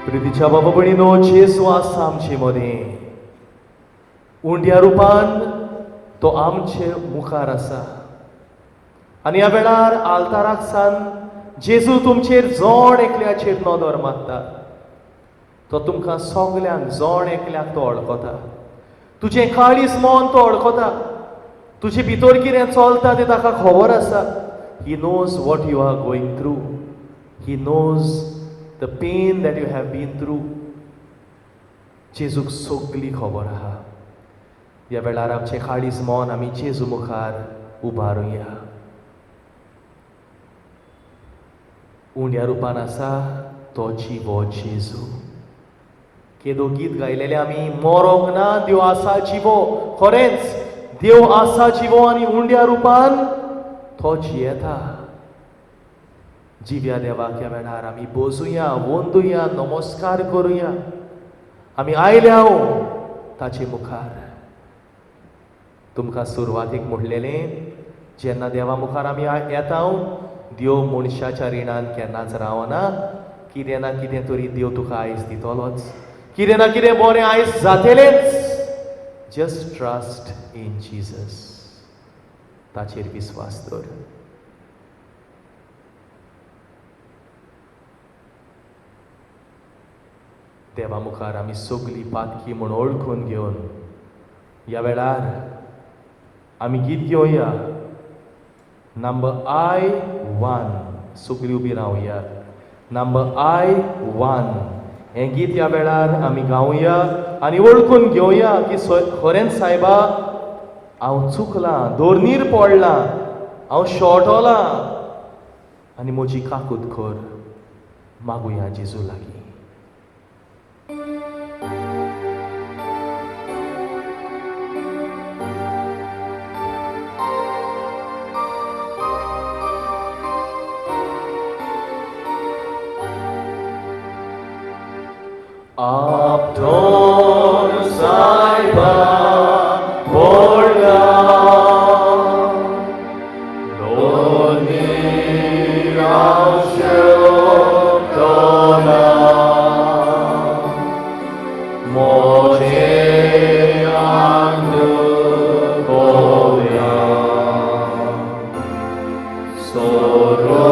प्रितीच्या बाबा भयणीनो, जेजू आसा आमचे मदीं. उंड्या रुपान तो आमचे मुखार आसा. आनी ह्या वेळार आल्ताराक सान जेजू तुमचेर जोड एकल्याचेर नदर मारता. तो तुमकां सगल्यांक जोड एकल्याक तो वळखता. तुजें काळीज मन तो वळखता. तुजे भितर कितें चलता तें ताका खबर आसा. He knows what you are going through. He knows the pain that you have been through. जेजूक सगळी खबर आहा. ह्या वेळार आमचें काळीज मन आमी जेजू मुखार उबारुया. उंड्या रुपान आसा तो जिवो जेजू. केदो गीत गायलेलें आमी, मरोंक ना देव आसा जिवो. खरेंच देव आसा जिवो आनी उंड्या रुपान तो जियेता. जिव्या देवाक ह्या वेळार आमी बोजुया, वंदुया, नमस्कार करुया. आमी आयल्या ताचे मुखार. तुमकां सुरवातीक म्हणलेलें, जेन्ना देवा मुखार आमी येता, देव मनशाच्या रिणान केन्नाच रावना. कितें ना कितें तरी देव तुका आयज दितलोच. कितें ना कितें बरें आयज जातलेंच. Just trust in Jesus. ताचेर विस्वास दवर. देवा मुखार आमी सगळी पातकी म्हूण ओळखून घेवन ह्या वेळार आमी गीत घेवया नंबर I1 सगळी उबी रावया नंबर I1 हें गीत ह्या वेळार आमी गावया आनी ओळखून घेवया की खरेंच सायबा हांव चुकलां दोरनीर पडलां हांव शॉर्टोलां आनी म्हजी काकूट कर मागुया जेजू लागीं Apton saiba borga Loni raushtona Moje andu boya Soro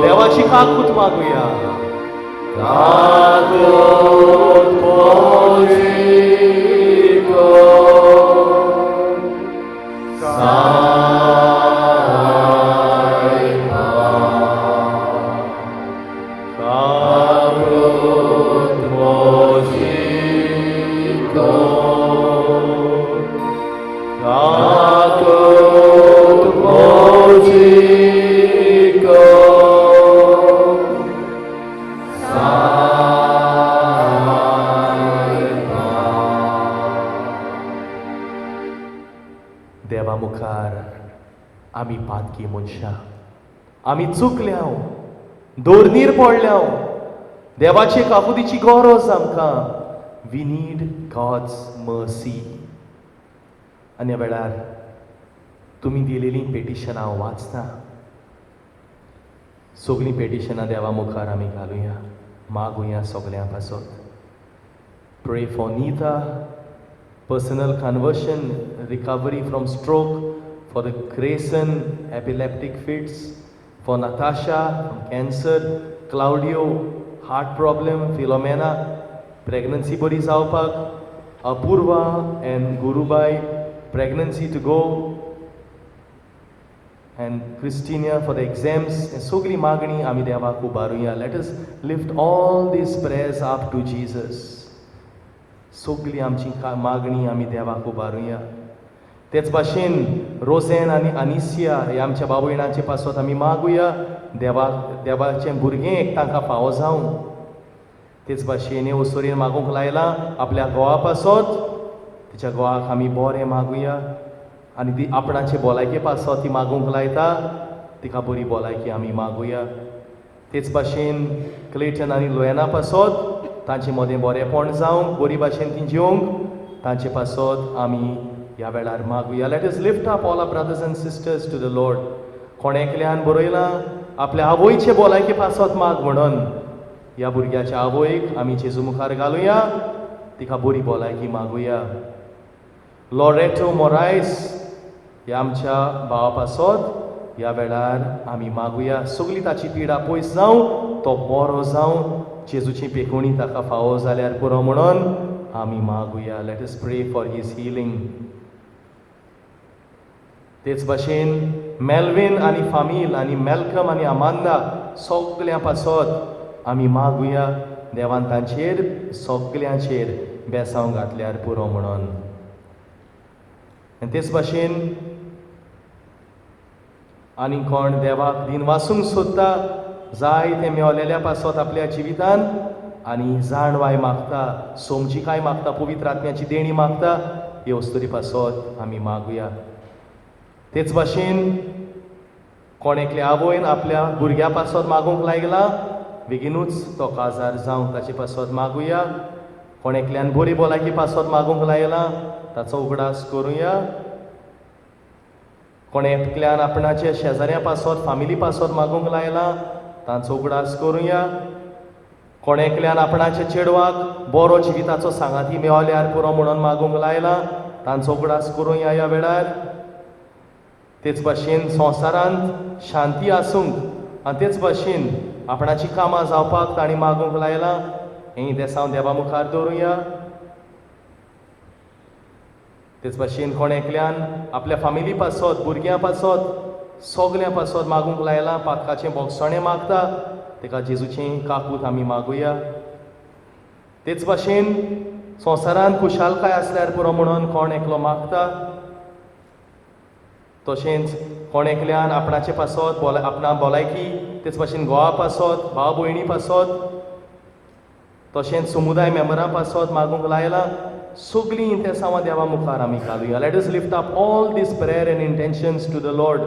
देवाची काकूट मागूया काकूट मोजिको सायबा काकूट मोजिको काकूट मोजिको देवा मुखार आमी पातकी मनशां आमी चुकल्यांव दोरनीर पडल्यांव देवाची काकुतीची गरज आमकां वी नीड गॉड्स मर्सी आनी ह्या वेळार तुमी दिलेलीं पेटिशनां हांव वाचतां सगळीं पेटिशनां देवा मुखार आमी घालुया मागुया सगळ्यां पासत pray for Neeta personal conversion, recovery from stroke, for the Grayson epileptic fits, for Natasha from cancer, Claudio heart problem, Philomena pregnancy body जावपाक, Apurva and Gurubai pregnancy to go, and Christina for the exams. And sogli magni ami devaku baruya. Let us lift all these prayers up to Jesus. सगळी आमची मागणी आमी देवाक उबारुया तेच भाशेन रोझेन आनी अनिसिया हे आमच्या बाबयणाचे पासत आमी मागुया देवाचें भुरगें तांकां फावो जावं तेच भाशेन हे उसोरीन मागूंक लायलां आपल्या घोवा पासत तिच्या घोवाक आमी बरें मागुया आनी ती आपणाचे भलायके पासत ती मागूंक लायता तिका बरी भलायकी आमी मागुया तेच भाशेन क्लेटन आनी लोयना पासत तांचे मदें बरेंपण जावंक बरी भाशेन ती जिवंक तांचे पासत आमी ह्या वेळार मागुया let us lift up all our brothers and sisters to the Lord कोण एकल्यान बरयलां आपल्या आवयचे भलायके पासत माग म्हणून ह्या भुरग्याच्या आवयक आमी जेजू मुखार घालुया तिका बरी भलायकी मागुया लॉरेटो मोरायस ह्या आमच्या भावा पासत ह्या वेळार आमी मागुया सगळी ताची पिडा पयस जावं तो बरो जावं जेजूची पेखोणी ताका फावो जाल्यार पुरो म्हणून आमी मागुया let us pray for his healing तेच भाशेन मेल्विन आनी फामील आनी मेल्कम आनी आमांदा सगळ्यां पासत आमी मागुया देवान तांचेर सगळ्यांचेर बेसांव घातल्यार पुरो म्हणून आनी तेच भाशेन आनी कोण देवाक दिन वासूंक सोदता जायते मेवलेल्या पासत आपल्या जिवितान आनी जाणवाय मागता सोमजीकाय मागता पवित्र आत्म्याची देणी मागता हे वस्तुरी पासत आमी मागुया तेच भाशेन कोण एकल्या आवयन आपल्या भुरग्या पासत मागूंक लायला बेगीनूच तो काजार जावं ताचे पासत मागुया कोण एकल्यान बरी भलायकी पासत मागूंक लायला ताचो उगडास करुया कोण एकल्यान आपणाच्या शेजाऱ्या पासत फामिली पासत मागूंक लायला तांचो उगडास करुया कोण एकल्यान आपणाच्या चेडवाक बरो जिविताचो सांगाती मेवल्यार पुरो म्हणून मागूंक लायला तांचो उगडास करूया ह्या वेळार. तेच भाशेन संवसारांत शांती आसूंक आनी तेच भाशेन आपणाची कामां जावपाक तांणी मागूंक लायलां. हें देसांव देवा मुखार दवरुया. तेच भाशेन कोण एकल्यान आपल्या फामिली पासत भुरग्यां पासत सगल्या पासत मागूंक लायलां. पातकाचें बोगसणें मागता तेका जेजूचें काकूत आमी मागुया. तेच भाशेन संवसारांत खुशालकाय आसल्यार पुरो म्हणून कोण एकलो मागता. तशेंच कोण एकल्यान आपणाचे पासत आपणा भलायकी तेच भाशेन घोवा पासत भाव भयणी पासत तशेंच समुदाय मेंबरां पासत मागूंक लायलां. सगलीं त्या सांवा देवा मुखार आमी घालुया. Let us lift up all this prayer and intentions to the Lord.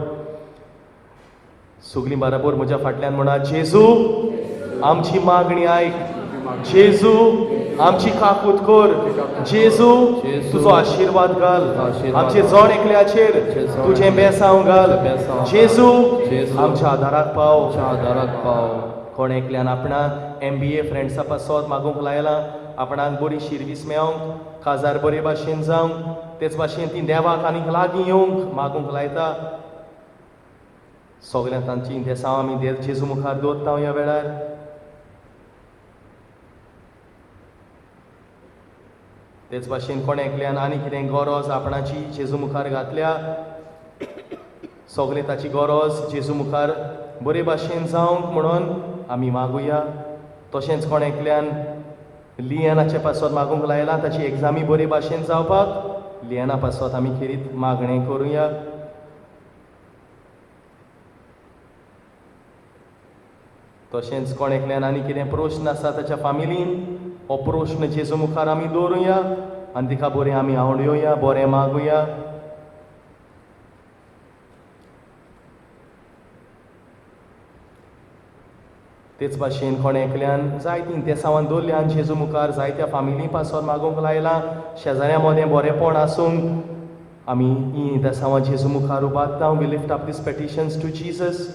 सगलीं बरोबर म्हज्या फाटल्यान म्हणा, जेजू आमची मागणी आयक. जेजू आमची काकूत कर. जेजू तुजो आशिर्वाद घाल आमचे जण एकल्याचेर. तुजें बेसांव घाल. जेजू आमच्या आदाराक पाव. कोण एकल्यान आपणा MBA फ्रेंड्सा पासत मागूंक लायलां. आपणाक बरी शिर्वीस मेळोंक काजार बरे भाशेन जावंक तेच भाशेन ती देवाक आनीक लागीं येवंक मागूंक लायता. सगल्या तांची देसांव आमी जेजू मुखार दवरता ह्या वेळार. तेच भाशेन कोण एकल्यान आनी कितें गरज आपणाची जेजू मुखार घातल्या सगळे ताची गरज जेजू मुखार बरे भाशेन जावंक म्हणून आमी मागुया. तशेंच कोण एकल्यान लियनाचे पासत मागूंक लायलां ताची एग्जामी बरे भाशेन जावपाक लियना पासत आमी खेरीत मागणें करुया. तशेंच कोण एकल्यान आनी कितें प्रश्न आसा ताच्या फामिलीन हो प्रश्न जेजू मुखार आमी दवरुया आनी तिका बरें आमी आवडुया बरें मागुया. तेच भाशेन कोण एकल्यान जायतीं देसांवान दवरल्या आनी जेजू मुखार जायत्या फामिली पासत मागूंक लायलां. शेजाऱ्या मदें बरेंपण आसूंक आमी हीं देसांवां जेजू मुखार उबारता. We lift up this petitions to Jesus.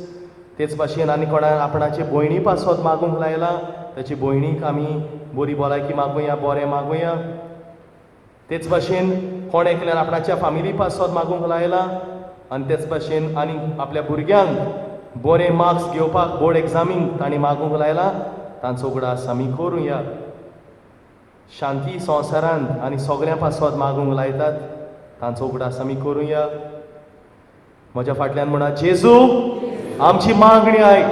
तेच भाशेन आनी कोणाक आपणाचे भयणी पासत मागूंक लायलां ताचे भयणीक आमी बरी भलायकी मागुया बरें मागुया. तेच भाशेन कोण एकल्यान आपणाच्या फामिली पासत मागूंक लायलां आनी तेच भाशेन आनी आपल्या भुरग्यांक बरे मार्क्स घेवपाक बोर्ड एग्जामीक तांणी मागूंक लायलां. तांचो उगडास आमी करुया. शांती संवसारांत आनी सगळ्यां पासत मागूंक लायतात तांचो उगडास आमी करुया. म्हज्या फाटल्यान म्हणा, जेजू आमची मागणी आयक.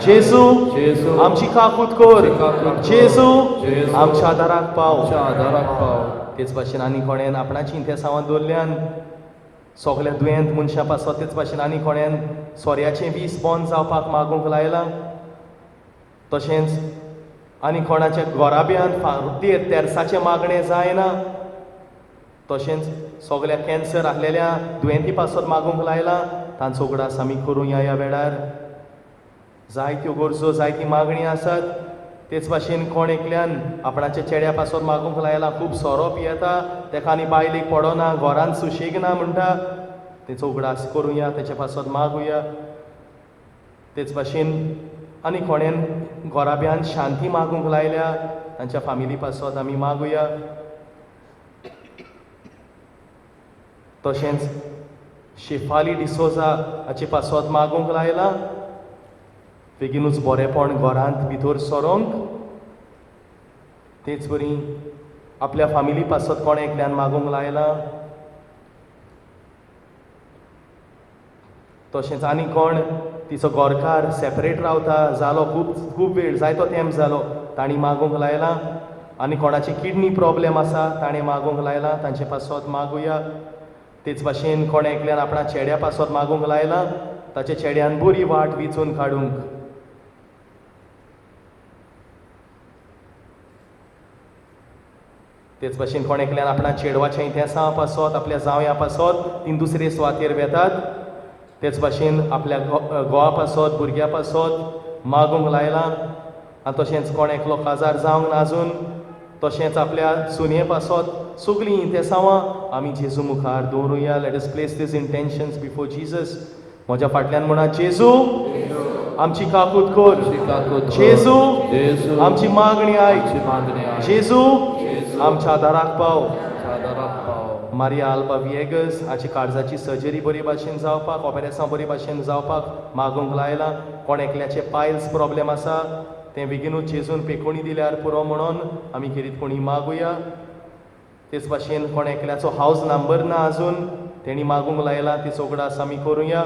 जेजू आमची काकूत कर. जेजू आमच्या आदाराक पाव. तेच भाशेन आनी कोणेन आपणाची इंतेसांवां दवरल्यान सगळे दुयेंत मनशां पासत तेच भाशेन आनी कोणेन सोऱ्याचें वीस बंद जावपाक मागूंक लायलां. तशेंच आनी कोणाच्या घोराब्यांत तेरसाचें मागणें जायना. तशेंच सगळ्या कॅन्सर आसलेल्या दुयेंती पासत मागूंक लायलां. तांचो उगडास आमी करुया ह्या वेळार. जायत्यो गरजो जायती मागणी आसात. तेच भाशेन कोण एकल्यान आपणाच्या चेड्या पासत मागूंक लायलां. खूब सोरो पियेता तेका आनी बायलेक पडना घरांत सुशेग ना म्हणटा. तेचो उगडास करुया तेचे पासत मागुया. तेच भाशेन आनी कोणेन घोराब्यान शांती मागूंक लायल्या तांच्या फामिली पासत आमी मागुया. तशेंच शेफाली डिसोजा हाचे पासत मागूंक लायलां. बेगीनूच बरेंपण घरांत भितर सरोंक. तेच बरी आपल्या फामिली पासत कोण एकल्यान मागूंक लायलां. तशेंच आनी कोण तिचो घरकार सेपरेट रावता जालो खूब वेळ जायतो तेंप जालो तांणी मागूंक लायलां. आनी कोणाची किडनी प्रॉब्लेम आसा ताणें मागूंक लायलां तांचे पासत मागुया. तेच भाशेन कोण एकल्यान आपणा चेड्या पासत मागूंक लायलां ताच्या चेड्यान बरी वाट वेंचून काडूंक. तेच भाशेन कोण एकल्यान आपणा चेडवाच्या इंतेसां पासत आपल्या जावया पासत तीन दुसरे सुवातेर वेतात. तेच भाशेन आपल्या घोवा पासत भुरग्या पासत मागूंक लायलां. आनी तशेंच कोण एकलो काजार जावंक ना आजून तशेंच आपल्या सुनये पासत सगलीं इंतेसांवां आमी जेजू मुखार दवरुया. लेट अस प्लेस दीस इंटेंशन्स बिफोर जीसस. म्हज्या फाटल्यान म्हणा, जेजू आमची काकूत कर. जेजू आमची मागणी आयक. जेजू आमच्या आदाराक पाव. मारिया आल्बा विएगस हाची काळजाची सर्जरी बरी भाशेन जावपाक, ऑपरेशन बरी भाशेन जावपाक मागूंक लायला. कोण एकल्याचे पायल्स प्रॉब्लेम आसा तें बेगीनूच जेजून पेखोणी दिल्यार पुरो म्हणून आमी खेरीत कोणी मागुया. तेच भाशेन कोण एकल्याचो हावस नंबर ना आजून तेणी मागूंक लायला, ती सोगडास आमी करुया.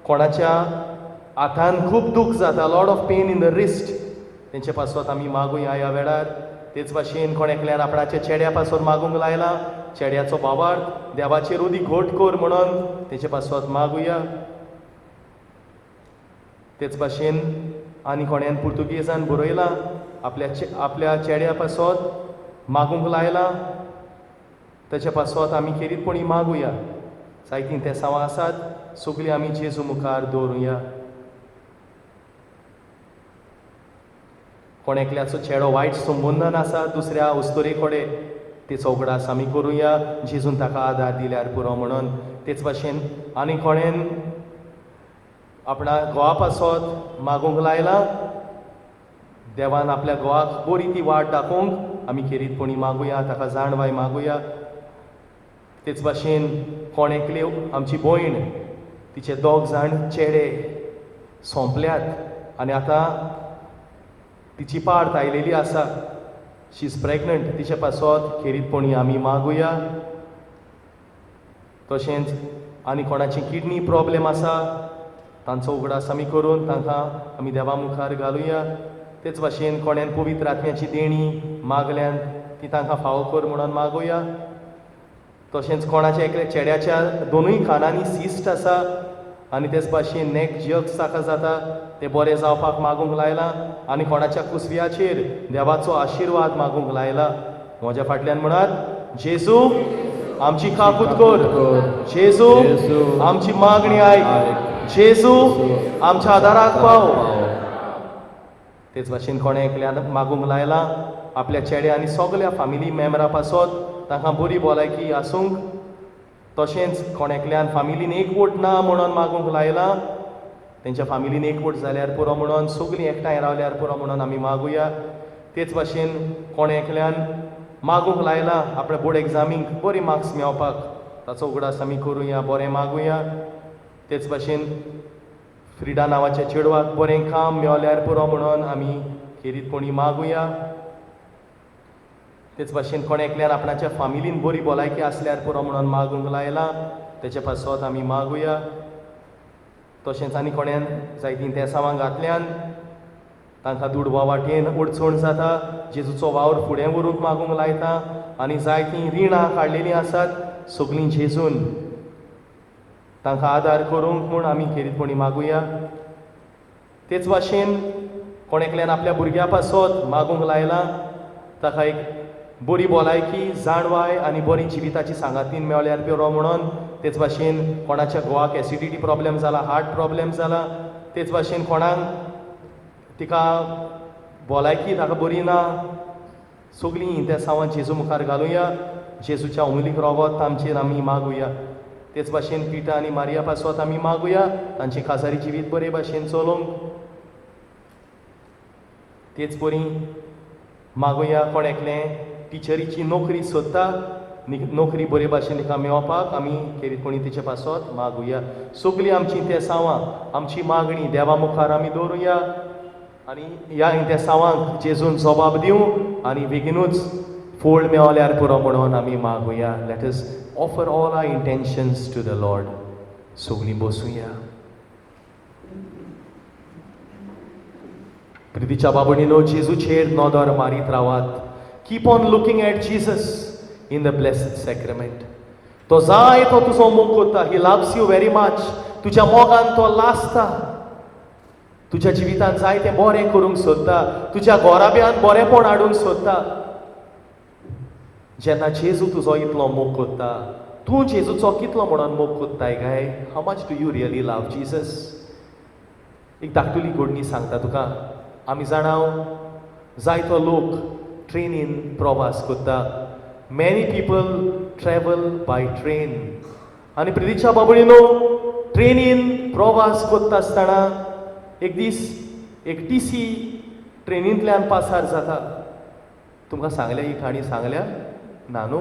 कोणाच्या हातान खूब दूख जाता, lot of pain in the wrist, तेंचे पासत आमी मागुया ह्या वेळार. तेच भाशेन कोण एकल्यान आपणाच्या चेड्या पासून मागूंक लायला, चेड्याचो भावार्थ देवाचेर उदी घोट कर म्हणून तेचे पासत मागुया. तेच भाशेन आनी कोण्यान पुर्तुगेजान बरयला, आपल्या चेड्या पासत मागूंक लायला, तेचे पासत आमी खेरीतपणी मागुया. जायतीं तेसावां आसात, सगळीं आमी जेजू मुखार दवरुया. कोण एकल्याचो चेडो वायट संबंदान आसा दुसऱ्या उस्तोरे कडेन, ती सोगडास आमी करुया, जेजून ताका आदार दिल्यार पुरो म्हणून. तेच भाशेन आनी कोणेन आपणा घोवा पासत मागूंक लायला, देवान आपल्या घोवाक बरी ती वाट दाखोवंक आमी खेरीतपणी मागुया, ताका जाणवाय मागुया. तेच भाशेन कोण एकले आमची भयण, तिचे 2 जाण चेडे सोंपल्यात आनी आतां तिची पार्ट आयलेली आसा, शी इज प्रेग्नंट, तिचे पासत खेरीतपणी आमी मागुया. तशेंच आनी कोणाची किडनी प्रॉब्लेम आसा तांचो उगडास आमी करून तांकां आमी देवा मुखार घालुया. तेच भाशेन कोण्यान पवित्र आत्म्याची देणी मागल्यान ती तांकां फावो कर म्हणून मागुया. तशेंच कोणाच्या एकल्या चेड्याच्या 2य कानांनी सिस्ट आसा आनी तेच भाशेन नेक जग्स ताका जाता, ते बरें जावपाक मागूंक लायला. आनी कोणाच्या कुसव्याचेर देवाचो आशिर्वाद मागूंक लायला. म्हज्या फाटल्यान म्हणात, जेजू आमची काकूत कर, जेजू आमची मागणी आयक, जेजू आमच्या आदाराक पाव. तेच भाशेन कोणे एकल्यान मागूंक लायला, आपल्या चेड्या आनी सगल्या फॅमिली मेंबरा पासत तांकां बरी भलायकी आसूंक. तशेंच कोण एकल्यान फॅमिलीन एकवट ना म्हणून मागूंक लायला, तेंच्या फॅमिलीन एकवट जाल्यार पुरो म्हणून, सगलीं एकठांय रावल्यार पुरो म्हणून आमी मागुया. तेच भाशेन कोण एकल्यान मागूंक लायला आपल्या बोर्ड एग्जामीक बरी मार्क्स मेळपाक, ताचो उगडास आमी करुया, बरें मागुया. तेच भाशेन फ्रिडा नांवाच्या चेडवाक बरें काम मेळल्यार पुरो म्हणून आमी खेरीतपणी मागुया. तेच भाशेन कोण एकल्यान आपणाच्या फॅमिलीन बरी भलायकी आसल्यार पुरो म्हणून मागूंक लायला, तेचे पासत आमी मागुया. तशेंच आनी कोण्यान जायतीं तेसावां घातल्यान तांकां दुडवा वाटेन अडचण जाता, जेजूचो वावर फुडें व्हरूंक मागूंक लायता. आनी जायतीं रिणां काडलेलीं आसात, सगलीं जेजून तांकां आदार करूंक म्हूण आमी खेरीतपणी मागुया. तेच भाशेन कोण एकल्यान आपल्या भुरग्या पासत मागूंक लायला, ताका एक बरी भलायकी, जाणवाय आनी बरी जिविताची सांगातीन मेळल्यार पुरो म्हणून. तेच भाशेन कोणाच्या घोवाक एसिडिटी प्रॉब्लेम जाला, हार्ट प्रॉब्लेम जाला, तेच भाशेन कोणाक तिका भलायकी ताका बरी ना, सगलीं त्या सावन जेजू मुखार घालुया. जेजूच्या उमिलीक रगत तांचेर आमी मागुया. तेच भाशेन पिटा आनी मारिया पासत आमी मागुया, तांची काजारी जिवीत बरे भाशेन चलोवंक. तेच बरी मागुया कोण एकलें टिचरीची नोकरी सोदता, नोकरी बरे भाशेन तिका मेळपाक आमी खेरीतपणी तिचे पासत मागुया. सगलीं आमची तेसावां, आमची मागणी देवा मुखार आमी दवरुया आनी ह्या तेसावांक जेजून जबाब दिवं आनी बेगीनूच फोड मेळल्यार पुरो म्हणून आमी मागुया. Let us offer all our intentions to the Lord. सगलीं बसूया. प्रितीच्या बाबडीनो, जेजूचेर नदर मारीत रावात. Keep on looking at Jesus in the Blessed Sacrament. तो जाय तो तुजो मोग करता. He loves you very much. तुज्या मोगान तो लासता. तुज्या जिवितांत जाय तें बरें करूंक सोदता. तुज्या घोराब्यांत बरेंपण हाडूंक सोदता. जेन्ना जेजू तुजो इतलो मोग करता, तूं जेजूचो कितलो म्हणून मोग कोत्ताय काय? How much do you really love Jesus? एक धाकटुली घडणी सांगता तुका. आमी जाणाव जायतो लोक ट्रेनीन प्रवास करता. Many people travel by train. आनी प्रितीच्या बाबडीनो, ट्रेनीन प्रवास करता आसतना एक दीस एक टीसी ट्रेनींतल्यान पासार जाता. तुमकां सांगल्या ही काणी सांगल्या? ना न्हू?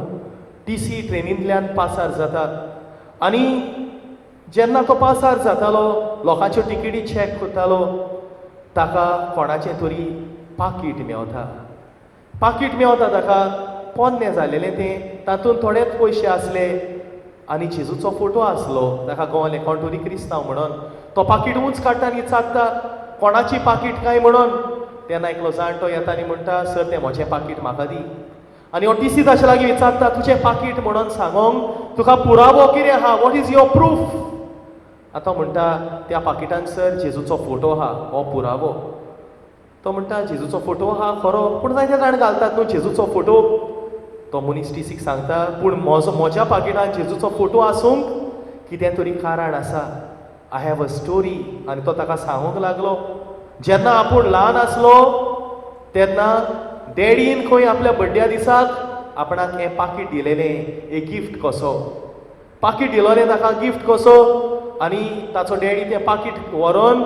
TC ट्रेनींतल्यान पासार जातात आनी जेन्ना तो पासार जातालो लोकांच्यो टिकेटी चॅक करतालो ताका कोणाचें तरी पाकीट मेवता ताका पोन्नें जालेलें तें तातूंत थोडेच पयशे आसले आनी जेजूचो फोटो आसलो ताका कळलें कोण तरी क्रिस्तांव म्हणून तो पाकीट उंच काडटा आनी चात्ता कोणाची पाकीट काय म्हणून तेन्ना एकलो जाणटो येता आनी म्हणटा सर तें म्हजें पाकीट म्हाका दी आनी हो TC ताचे लागीं विचारता तुजें पाकीट म्हणून सांगोंक तुका पुरावो कितें आहा वॉट इज युअर प्रूफ आतां म्हणटा त्या पाकिटान सर जेजूचो फोटो आहा हो पुरावो तो म्हणटा जेजूचो फोटो आहा खरो पूण जायते जाण घालतात न्हू जेजूचो फोटो तो मनीस TCक सांगता पूण म्हज्या पाकिटान जेजूचो फोटो आसूंक कितें तरी कारण आसा आय हॅव अ स्टोरी आनी तो ताका सांगूंक लागलो जेन्ना आपूण ल्हान आसलो तेन्ना डॅडीन खंय आपल्या बड्ड्या दिसाक आपणाक हें पाकीट दिलेलें एक गिफ्ट कसो पाकीट दिलोलें ताका गिफ्ट कसो आनी ताचो डॅडी तें पाकीट व्हरोन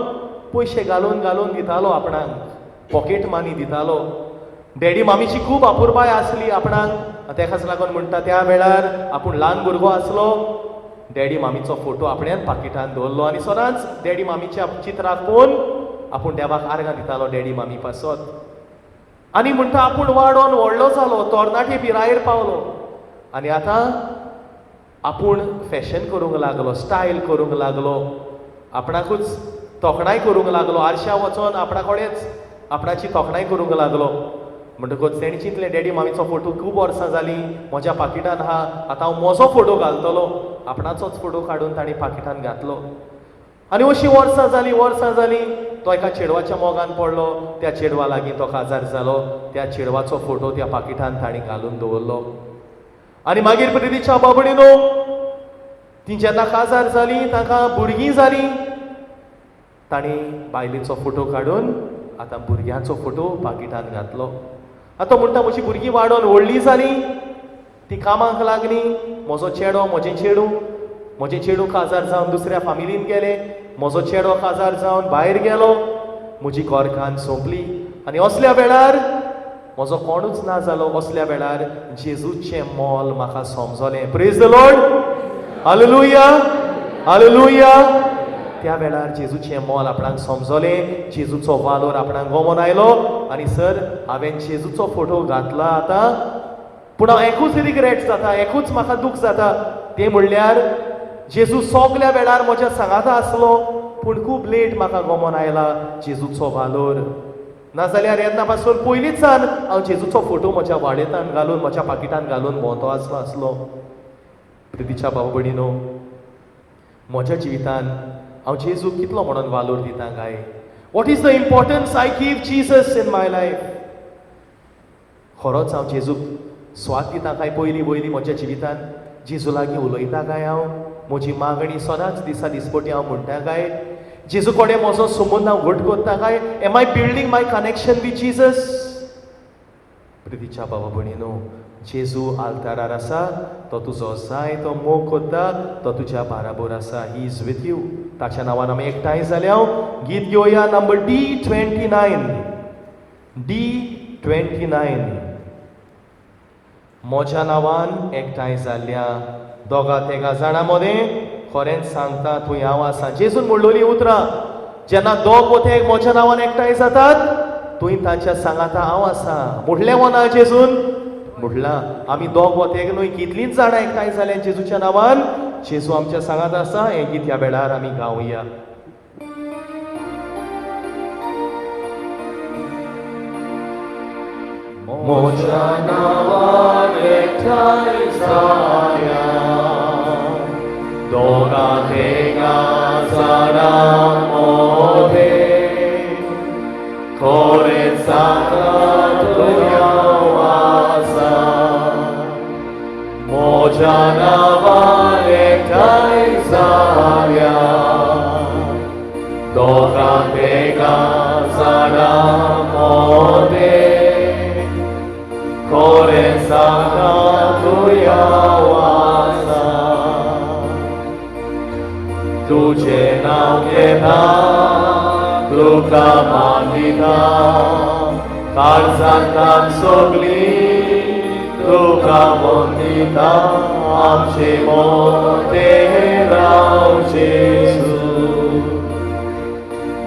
पयशे घालून दितालो आपणाक पॉकेट मनी दितालो डॅडी मामीची खूब आपुरबाय आसली आपणाक तेकाच लागून म्हणटा त्या वेळार आपूण ल्हान भुरगो आसलो डॅडी मामीचो फोटो आपण्यान पाकिटान दवरलो आनी सदांच डॅडी मामीच्या चित्राक पळोवन आपूण देवाक आर्गां दितालो डॅडी मामी पासत आनी म्हणटा आपूण वाडोन व्हडलो जालो तरणाटे पिरायेर पावलो आनी आतां आपूण फॅशन करूंक लागलो स्टायल करूंक लागलो आपणाकूच तोखणाय करूंक लागलो आरश्या वचोन आपणा कडेच आपणाची तोखणाय करूंक लागलो म्हणटकूच तेणी चिंतलें डॅडी मामीचो फोटो खूब वर्सां जालीं म्हज्या पाकिटान आहा आतां हांव म्हजो फोटो घालतलो आपणाचोच फोटो काडून ताणें पाकिटान घातलो आनी अशीं वर्सां जालीं तो एका चेडवाच्या मोगान पडलो त्या चेडवा लागीं तो काजार जालो त्या चेडवाचो फोटो त्या पाकिटान ताणें घालून दवरलो आनी मागीर प्रितीच्या बाबडीनो ती जेन्ना काजार जालीं ताका भुरगीं जालीं ताणें बायलेचो फोटो काडून आतां भुरग्याचो फोटो पाकिटान घातलो आतां म्हणटा म्हजी भुरगीं वाडोन व्हडलीं जालीं ती कामाक लागलीं म्हजें चेडू काजार जावन दुसऱ्या फामिलीन गेलें म्हजो चेडो काजार जावन भायर गेलो म्हजी घरकान्न सोंपली आनी असल्या वेळार म्हजो कोणूच ना जालो असल्या वेळार जेजूचें मोल म्हाका समजलें praise the Lord hallelujah hallelujah त्या वेळार जेजूचें मोल आपणाक समजलें जेजूचो वालोर आपणाक गमोन आयलो आनी सर हांवें जेजूचो फोटो घातला आतां पूण हांव एकूच रिग्रेट जाता एकूच म्हाका दूख जाता तें म्हणल्यार जेजू सोगल्या वेळार म्हज्या सांगाता आसलो पूण खूब लेट म्हाका गमोन आयला जेजूचो वालोर नाजाल्यार येन्ना पासून पयलींच्यान हांव जेजूचो फोटो म्हज्या वाडेतान घालून म्हज्या पाकिटान घालून भोंवतो आसलो प्रितीच्या भाव भयणीनो म्हज्या जिवितान हांव जेजू कितलो म्हणून वालोर दिता काय what is the importance I give Jesus in my life खरोच हांव जेजूक स्वाद दिता काय पयलीं म्हज्या जिवितान जेजू लागीं उलयता काय हांव म्हजी मागणी सदांच दिसा दिसपटी हांव म्हणटा काय जेजू कडेन म्हजो संबंद हांव घट करता काय am I building my connection with Jesus प्रितीच्या भावा भयणीनो जेजू आल्तारार आसा तो तुजो जाय तो मोग करता तो तुज्या बाराबर आसा ही इज विथ यू ताच्या नांवान आमी एकठांय जाले हांव गीत घेवया नंबर D29 म्हज्या नांवान एकठांय जाल्ल्या दोगा तेगा जाणां मदें खरेंच सांगता थंय हांव आसा जेजून म्हणलोलीं उतरां जेन्ना दोग वतेक म्हज्या नांवान एकठांय जातात थंय तांच्या सांगाता हांव आसा म्हटलें वना जेजून म्हटलां आमी दोग वतेक न्हय कितलींच जाणां एकठांय जाल्यां जेजूच्या नांवान जेजू आमच्या सांगात आसा हें गीत ह्या वेळार आमी गावया म्हज्या नांवान एकठांय जाल्या दोगा तेगा जाणां मदें खरेंच सांगता थंय हांव आसा म्हज्या नांवान एकठांय जाल्या दोगा तेगा जाणां मदें खरें सांगता थंय हांव आसा तुजें नांव घेता तुका मान दिता काळजांतल्यान सगळी तुका वंदिता आमचे मोठे राव जेजू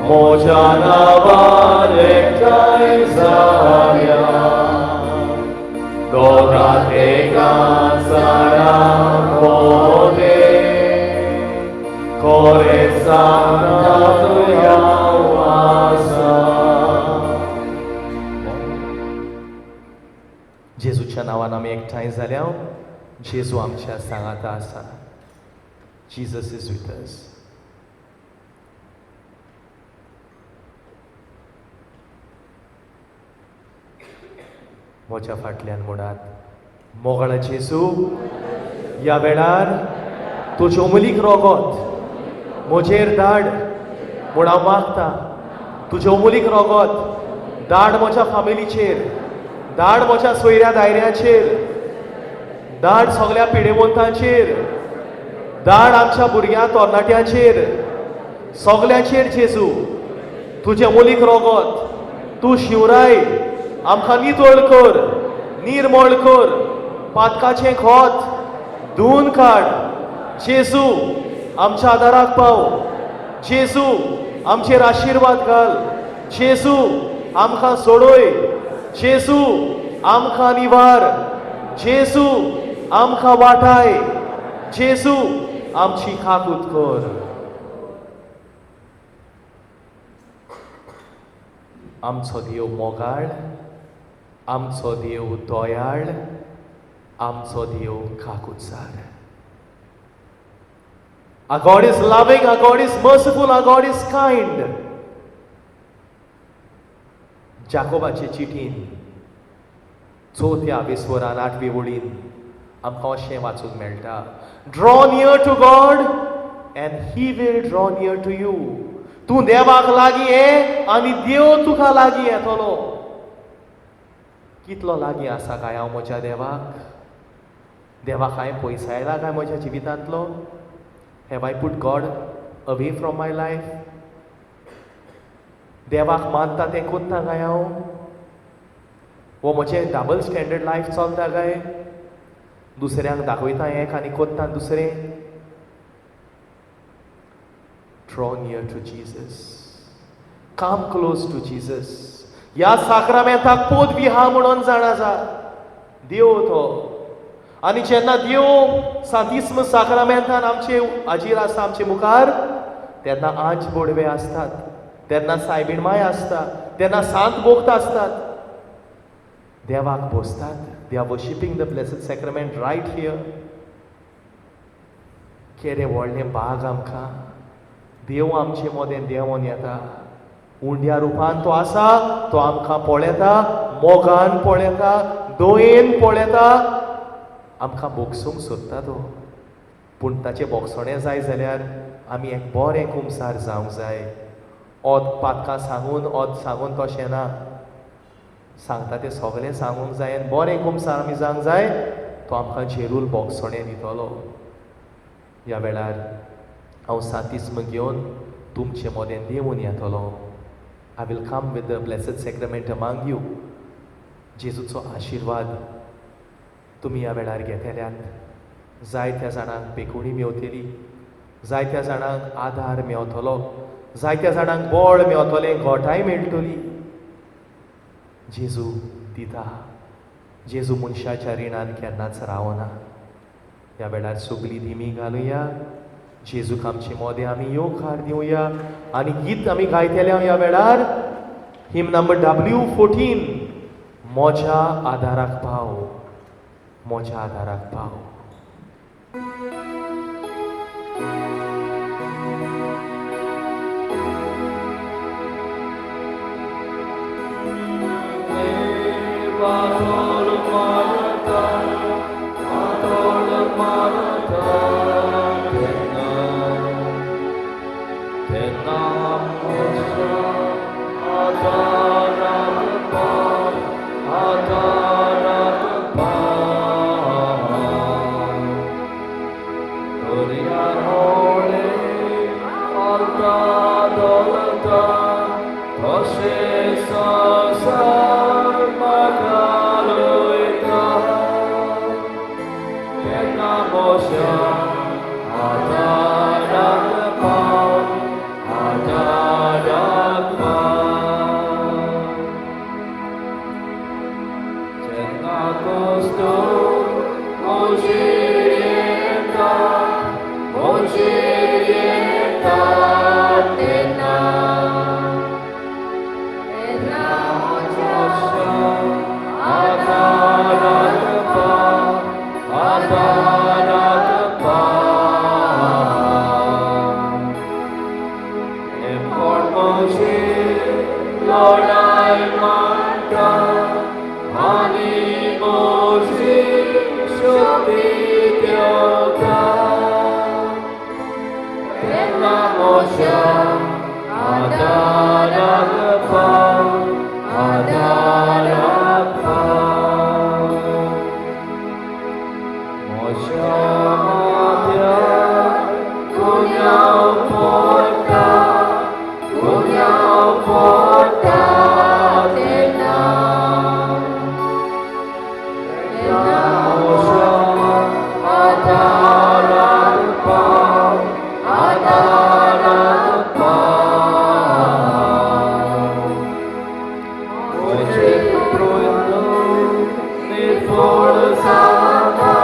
मोच्या नावार एकठांय जाया दोगांत एका झाडां मोठे कोरें सांगता तुया आसा जेजूच्या नावान आमी एकठांय जाल्या जेजू आमच्या सांगात आसा जीसस इज विथ अस म्हज्या फाटल्यान म्हणात मोगळा जेजू ह्या वेळार तुजें उमलीक रोगोत म्हजेर धाड म्हूण हांव मागतां तुजें उमलीक रोगोत धाड म्हज्या फामिलीचेर धाड म्हज्या सोयऱ्या दायऱ्याचेर धाड सगळ्या पिडेवंतांचेर धाड आमच्या भुरग्यां तरणाट्यांचेर सगळ्यांचेर जेजू तुजें उमलीक रोगोत तूं शिवराय आमकां नितळ कर निर्मळ कर पातकाचें खोत धुवन काड जेजू आमच्या आदाराक पाव जेजू आमचेर आशिर्वाद घाल जेजू आमकां सोडोय जेजू आमकां निवार जेजू आमकां वाटाय जेजू आमची खाकूत कर आमचो देव मोगाळ आमचो देव दयाळ आमचो देव खाकूतसार Our God is loving, our God is merciful, our God is kind. जाकोबाचे चिठीन चवथ्या विस्वरान 8वी वळीन आमकां अशें वाचूंक मेळटा draw near to God and he will draw near to you तूं देवाक लागीं ये आनी देव तुका लागीं येतलो कितलो लागीं आसा काय हांव म्हज्या देवाक हांवें पयस आयला काय म्हज्या जिवितांतलो Have I put God away from my life? देवाक मानता तें कोत्ता काय हांव वो म्हजें डबल स्टँडर्ड लायफ चलता काय दुसऱ्यांक दाखयता एक आनी कोत्ता दुसरें Draw near to Jesus. Come close to Jesus. ह्या साक्रामेंताक पोदवी हा म्हणून जाण आसा देव तो आनी जेन्ना देव सांतिस्म साक्रामेंतान आमचे हाजीर आसा आमचे मुखार तेन्ना आंच बोडवे आसतात तेन्ना सायबीणमाय आसता तेन्ना सांत भोगता आसतात देवाक बोसतात they are worshipping the Blessed Sacrament right here केदें व्हडलें बाग आमकां देव आमचे मोदें देंवोन येता उंड्या रुपान तो आसा तो आमकां पळयता मोगान पळयता दोयेन पळयता आमकां बोगसूंक सोदता तो पूण ताचें बोगसणें जाय जाल्यार आमी एक बरें कुमसार जावंक जाय ओद पातकां सांगून ओद सांगून तशें ना सांगता तें सगळें सांगूंक जाय आनी बरें कुमसार आमी जावंक जाय तो आमकां झेरूल बोगसणें दितलो ह्या वेळार हांव सांतिस्म घेवन तुमचे मोदें देंवून येतलो I will come with the Blessed Sacrament among you जेजूचो आशिर्वाद तुमी ह्या वेळार घेतल्यात जायत्या जाणांक पेकुणी मेवतली जायत्या जाणांक आधार मेवतलो जायत्या जाणांक बळ मेवतलें घोटाय मेळटली जेजू दिता जेजू मनशाच्या रिणान केन्नाच रावना ह्या वेळार सगळीं धिमी घालुया जेजूक आमचे मोदें आमी येवकार दिवया आनी गीत आमी गायतले ह्या वेळार हिम नंबर W14 मोज्या आदाराक पाव मोज्या आदाराक पाव तेन्ना मोशा आदाराक पाव आदाराक पाव मोशा माथ्या गुन्यांव पोटा तेन्ना मोशा आदाराक पाव आदाराक पाव मोशे प्रभु निर्फळ जाता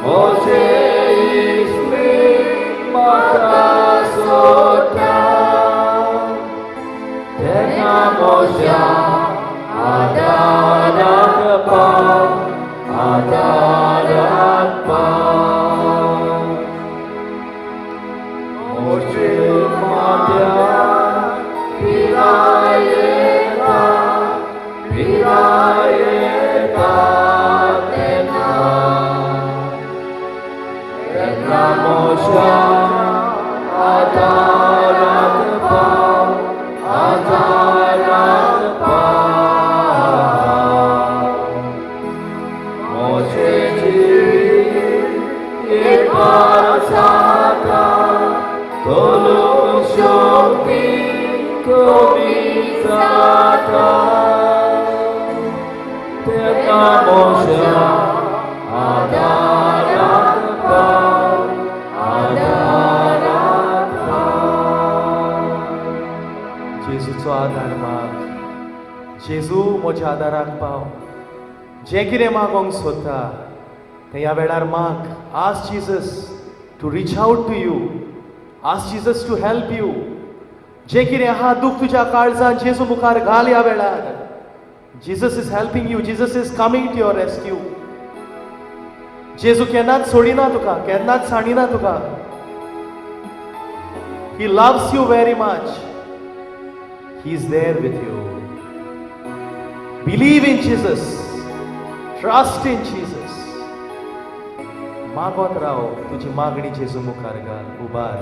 मोशे इश्वी म्हाका सोडटा तेन्ना मोशा आदाराक पाव आदाराक पाव मोशे माथ्या पिरायेता तेन्ना मोशा आदाराक पाव आदाराक पाव मोशे जिवी एक बार जाता तोलून शक्ती कमी जाता तेन्ना मोशा आदाराक पाव आदाराक पाव जेजूचो आदार माग जेजू म्हज्या आदाराक पाव जें कितें मागोंक सोदता तें ह्या वेळार माग ask Jesus to reach out to you ask Jesus to help you जें कितें आहा दूख तुज्या काळजांत जेजू मुखार घाल ह्या वेळार Jesus is helping you Jesus is coming to your rescue जेजू केन्नाच सोडिना तुका केन्नाच साणिना तुका he loves you very much he is there with you believe in Jesus trust in Jesus मागोत राव तुजी मागणी जेजू मुखार घाल उबार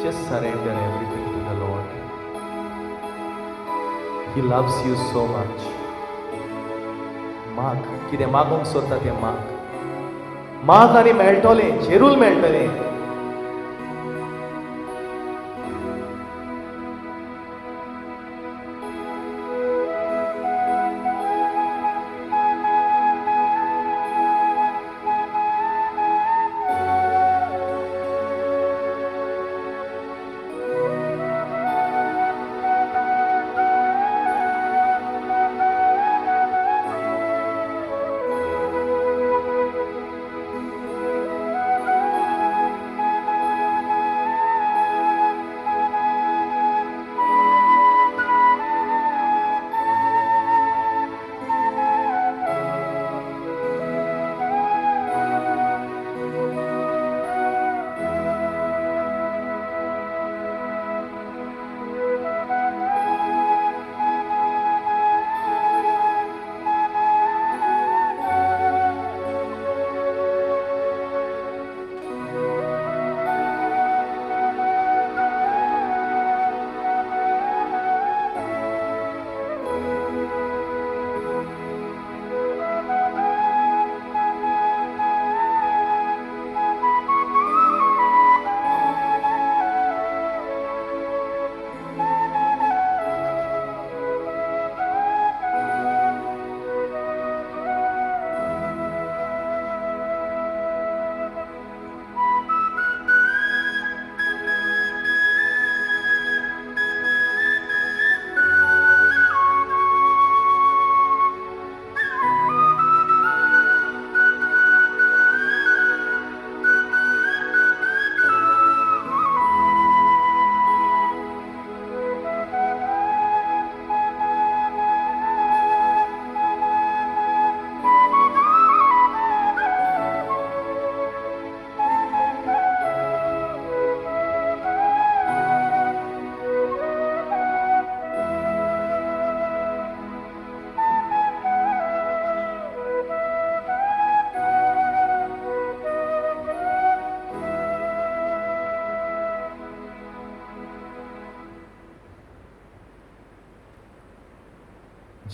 just surrender everything to the Lord. He loves you so much. माग कितें मागोंक सोदता तें माग आनी मेळटलें जरूर मेळटलें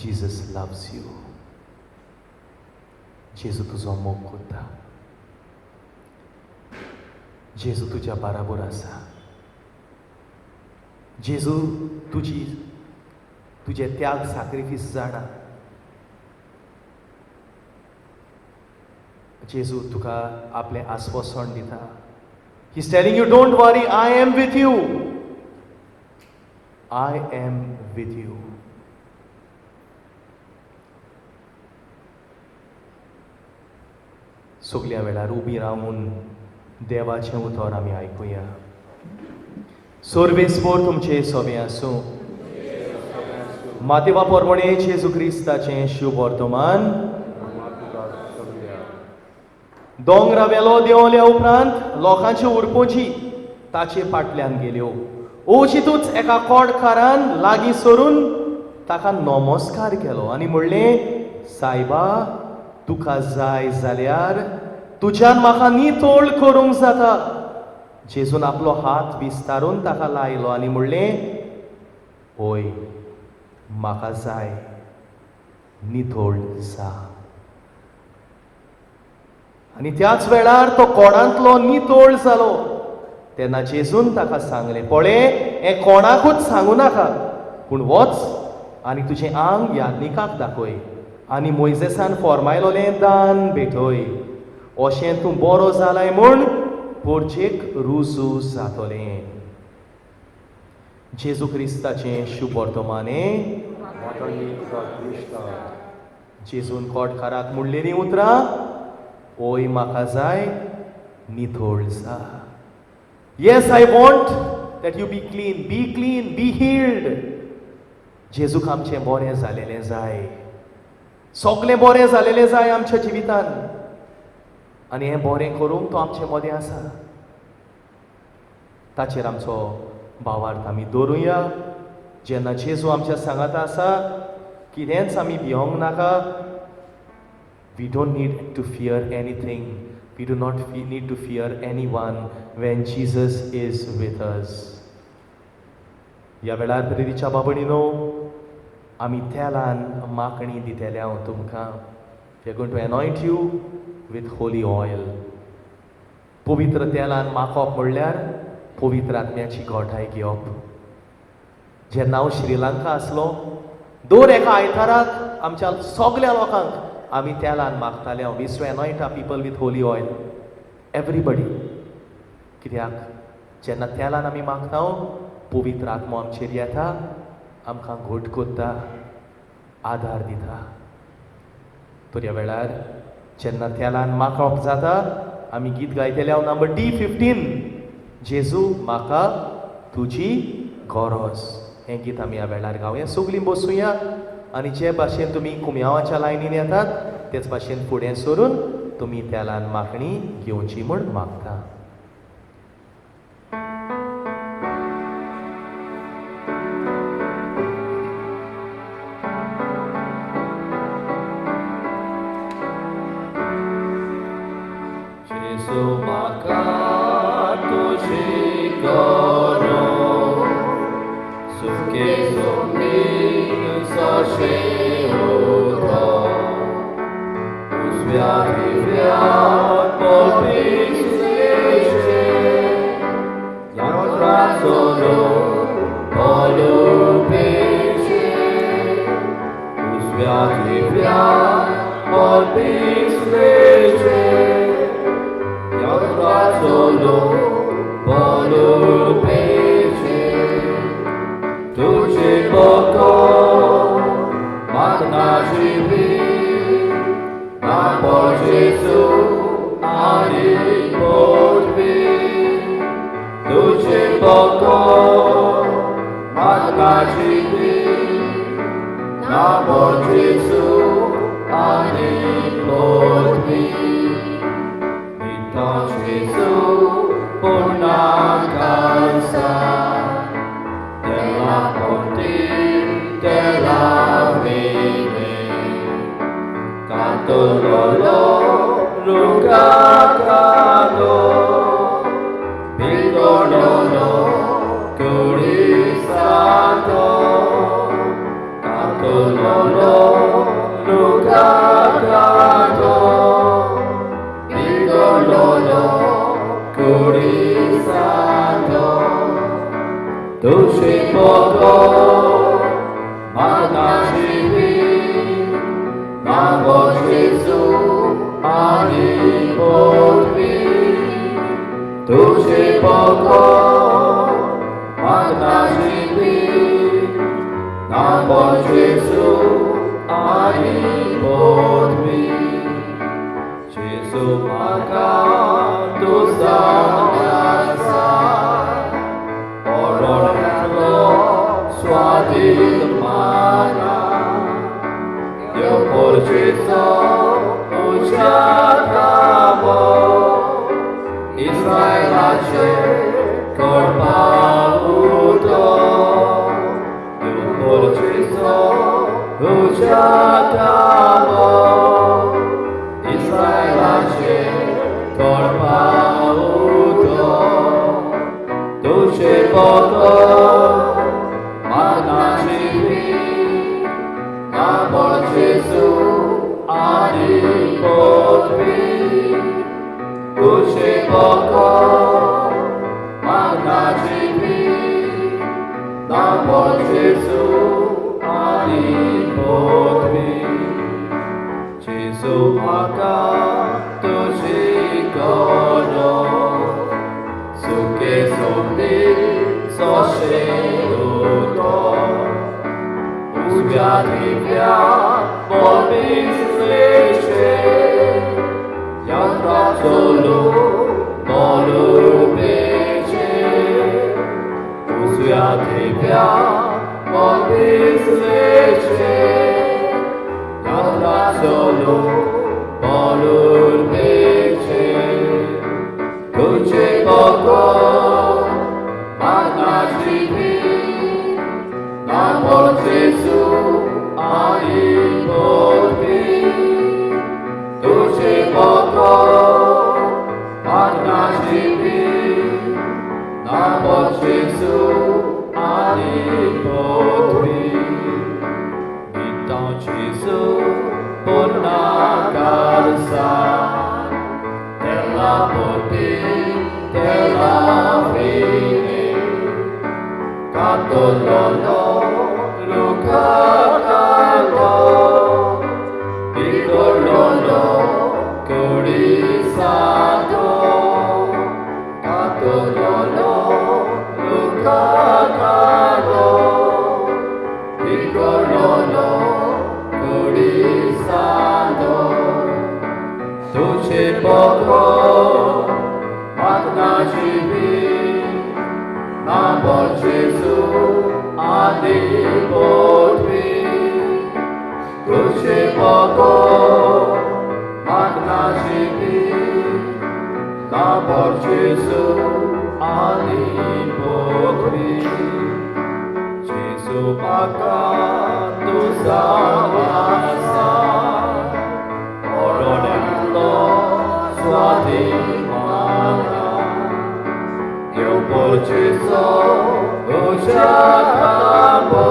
Jesus loves you. जेजू तुजो मोग करता. जेजू तुज्या बराबर आसा. जेजू तुजे त्याग सॅक्रिफीस जाणा. जेजू तुका आपले आस्वासन दिता. He's telling you, don't worry, I am with you. I am with you. सगळ्या वेळार उबी रावून देवाचें उतर आमी आयकुया. सर्वेस्पर तुमचे सोबे आसूं. मातेवा पोरमणे जेजू क्रिस्ताचें शुभ वर्तमान. दोंगरा वेलो देंवल्या उपरांत लोकांची उरपोची ताचे फाटल्यान गेल्यो. ओचितूच एका कोडकारान लागीं सरून ताका नमस्कार केलो आनी म्हणलें, सायबा, तुका जाय जाल्यार तुज्यान म्हाका नितोळ करूंक जाता. जेजून आपलो हात विस्तारून ताका लायलो आनी म्हणलें, ओय, म्हाका जाय, नितोळ जा. आनी त्याच वेळार तो कोणांतलो नितोळ जालो. तेन्ना जेजून ताका सांगलें, पळय, हें कोणाकूच सांगू नाका, पूण वच आनी तुजें आंग याज्ञिकाक दाखय आनी मोइजेसान फॉर्मायलोलें दान भेटय. अशें तूं बरो जालाय म्हूण पोरचेक रुजू जातलें. जेजू क्रिस्ताचें शुभ वर्तमानें. जेजून कोडकाराक म्हणलेलीं उतरां, ओय, म्हाका जाय, नितोळ जा. Yes, I want that you be clean, be healed. जेजूक आमचें बरें जालेलें जाय. सगळें बरें जालेलें जाय आमच्या जिवितान. आनी हें बरें करूंक तो आमचे मदें आसा. ताचेर आमचो भावार्थ आमी दवरुया. जेन्ना जेजू आमच्या सांगाता आसा, कितेंच आमी भिवंक नाका. We don't need to fear anything. We do not need to fear anyone when Jesus is with us. ह्या वेळार प्रेरीच्या बाबडीनो, आमी तेलान माखणी दितेले हांव तुमकां. We are going to anoint you with holy oil. पवित्र तेलान माखप म्हणल्यार पवित्र आत्म्याची घोटाय घेवप. जेन्ना हांव श्रीलंका आसलो, दर एका आयताराक आमच्या सगळ्या लोकांक आमी तेलान मागताले. हांव wish to anoint a people with holy oil. Everybody. कित्याक जेन्ना तेलान आमी मागता, पवित्र आत्मो आमचेर येता, आमकां घोट कोत्ता, आदार दिता. तर ह्या वेळार जेन्ना तेलान मागप जाता, आमी गीत गायतले. हांव नंबर D15, जेजू म्हाका तुजी गरज. हें गीत आमी ह्या वेळार गावया. सगळीं बसूया आनी जे भाशेन तुमी कुम्यावाच्या लायनीन येतात, तेच भाशेन फुडें सरून तुमी तेलान माखणी घेवची म्हूण मागता. जेजू म्हाका तुजी गरज, सुखे जमीन सशें उदक, उजव्या दिव्याक पवित्रेचे, यंत्राचो पलुपेचे, उजव्या दिव्याक पवित्रेचे, यंत्राचो पलुपेचे. तुझे pokoju magna żywi, na Jezu ani podbi. Tuझे pokoju magna żywi, na Jezu ani podbi. I to Jezu ponagasa, della ponte della vene, canto lolo lucacado, perdonolo curisato, canto lolo Santo, duši pokoj, Matka živí, na Božicu ani podví. Duši pokoj, Matka živí, na Božicu ani podví. Jesu Matka, tu zahľadsa, Ororelo, svatý Mária, je porčico, učatamo, Izraelače, korpaluto, je porčico, učatamo, Izraelače, korpaluto, duši pokoj, Matka živí, na Božicu ani podví. Duši pokoj, Matka živí, na Božicu ani podví. Jesu Matka, duši kono, suke somni, sošeluto, uzviati via, pomysliše, jak razolu, molur peče, uzviati via, pomysliše, Razolu, molur peče, duši pokoj, Matka živí, na Božicu ani podví. Duši pokoj, Matka živí, na Božicu ani podví. Então Jesus purna karsa, tela poti, tela vini, kanto lolo, luka kanto, pikor lolo, kuri santo, kanto lolo, luka kanto, pikor lolo, Santo, duši pokoj, Matka živí, na Božicu ani podví. Duši pokoj, Matka živí, na Božicu ani podví. Jesu Matka, tu zahľadsa, Ororelo, svatý Mária, je porčico, učatamo,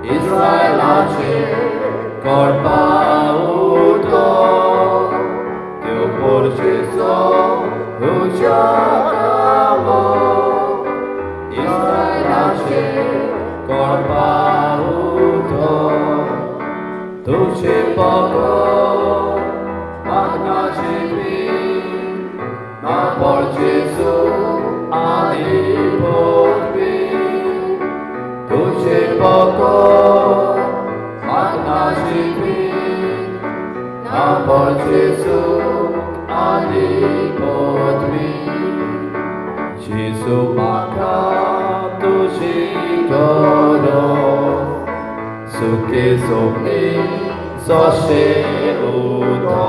Izraelače, korpaluto, je porčico, učatamo, Izraelače, korpaluto, duši pokoj, Matka živí, na Božicu ani podví. Duši pokoj, Matka živí, na Božicu ani podví. Jesu Matka, duši kono, suke somni, sošeluto,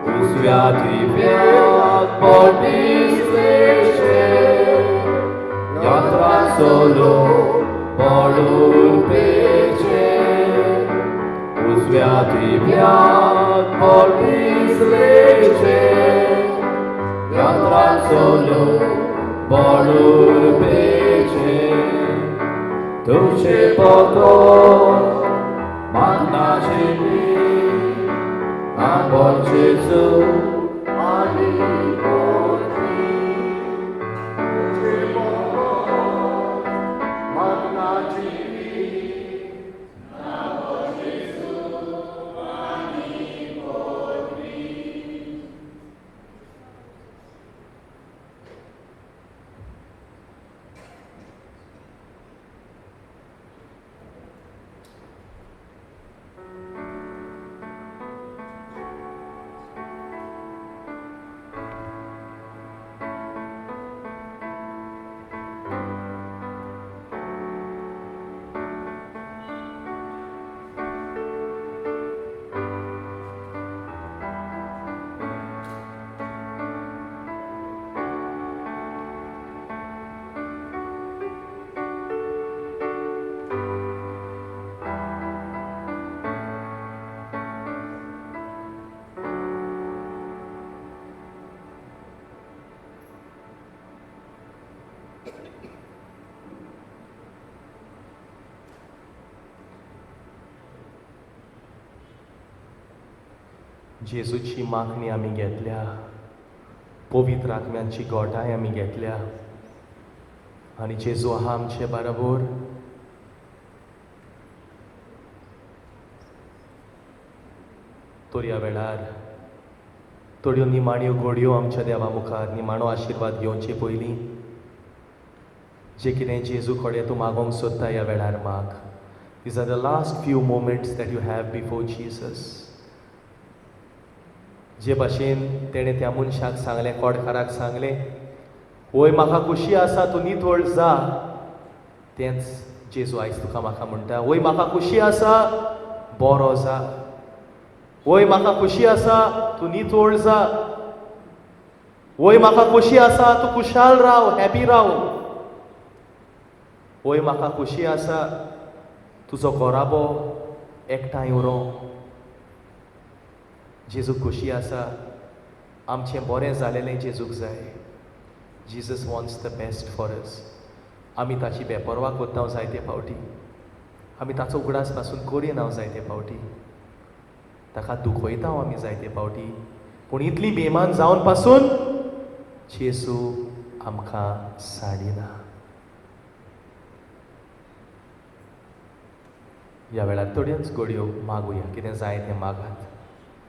uzviati viat pomysliše, jak razolu, molur peče, uzviati viat pomysliše, jak razolu, molur peče. Duši pokoj, Matka živí, na Božicu ani podví. जेजूची मागणी आमी घेतल्या, पवित्र आत्म्याची गोठाय आमी घेतल्या, आनी जेजू आहा आमचे बरोबर. तर ह्या वेळार थोड्यो निमाण्यो घडयो आमच्या देवा मुखार निमाणो आशिर्वाद घेवचे पयलीं जे कितें जेजू कडेन तूं मागोंक सोदता ह्या वेळार माग. These are the last few moments that you have before Jesus. जे भाशेन तेणें त्या मनशाक सांगलें, कोडकाराक सांगलें, वय म्हाका खुशी आसा तूं नितळ जा, तेंच जेजू आयज तुका म्हाका म्हणटा, वय म्हाका खुशी आसा बरो जा, वय म्हाका खुशी आसा तूं नितळ जा, वय म्हाका खुशी आसा तूं खुशाल राव, हॅपी राव, वय म्हाका खुशी आसा तुजो घोराबो एकठांय उरो. जेजूक खुशी आसा, आमचें बरें जालेलें जेजूक जाय. Jesus wants the best for us. आमी ताची बेपरवा कोत्ता जायते फावटी, आमी ताचो उगडास पासून करिना जायते फावटी, ताका दुखयता आमी जायते फावटी, पूण इतली बेमान जावन पासून जेजू आमकां साडिना. ह्या वेळार थोड्योच घडयो मागुया, कितें जाय तें मागात.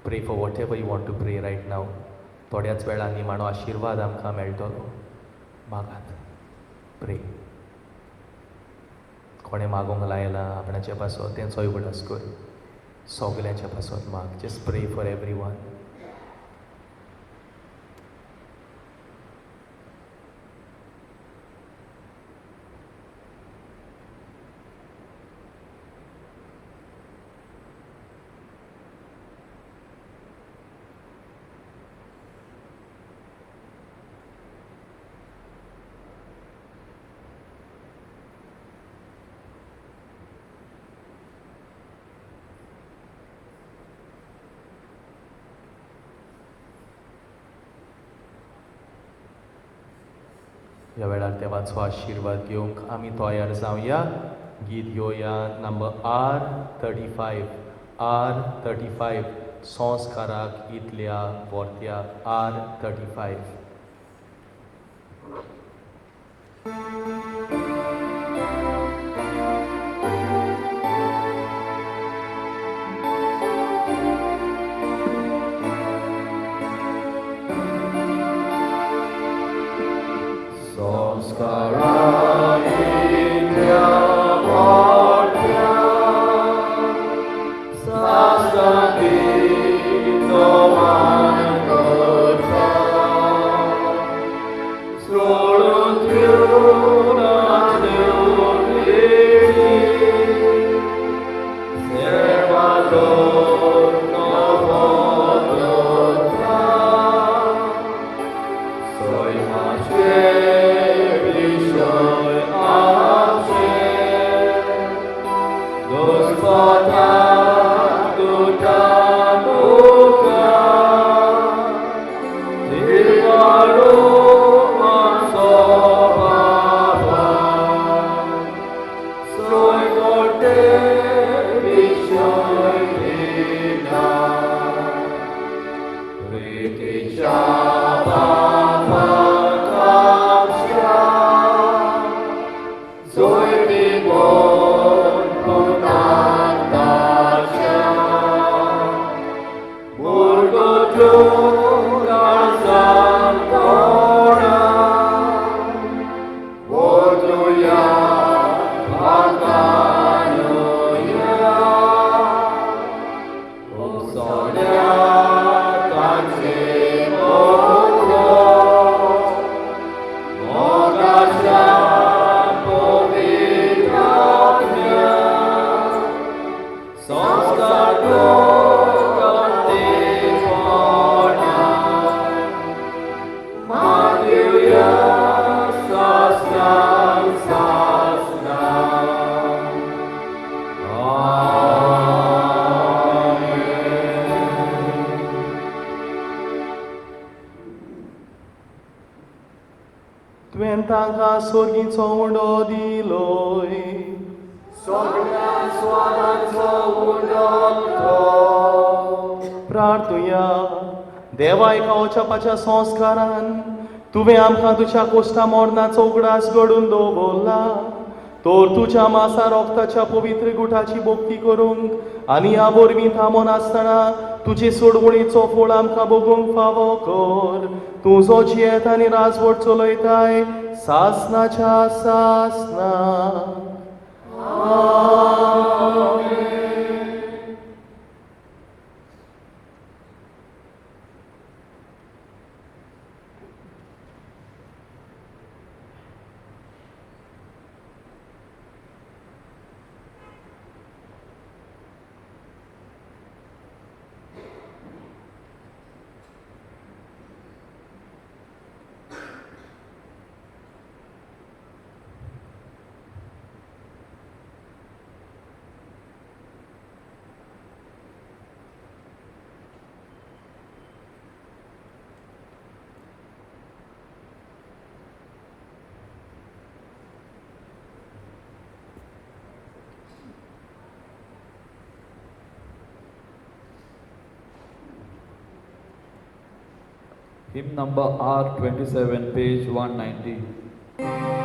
Pray for whatever you want to pray right now. थोड्याच वेळार निमाणो आशिर्वाद आमकां मेळटलो. मागात, प्रे. कोणें मागोंक लायलां आपणाच्या पासत तेंचोय उगडास कर, सगल्यांच्या पासत माग. Just pray for every one. ह्या वेळार देवाचो आशिर्वाद घेवंक आमी तयार जावया. गीत घेवया नंबर R35. R35 संस्काराक इतल्या वर्त्या. R35. तुवें तांकां सोर्गीचो उंडो दिलोय, सगळ्या स्वादांचो उंडो तो प्रार्थुया. देवा एका ओचापाच्या संस्कारान तुवें आमकां तुज्या कोश्टा मोडनाचो उगडास घडून दवरला. तोर तुज्या मासा रोगताच्या पवित्र गुठाची भोक्ती करूंक आनी ह्या बोरवीं थांबोन आसतना तुजे सोडवणीचो फळ आमकां भोगूंक फावो कर. तूं जो जियेत आनी राजवट चलयताय सासनाच्या सासना. Hymn number R27, page 190.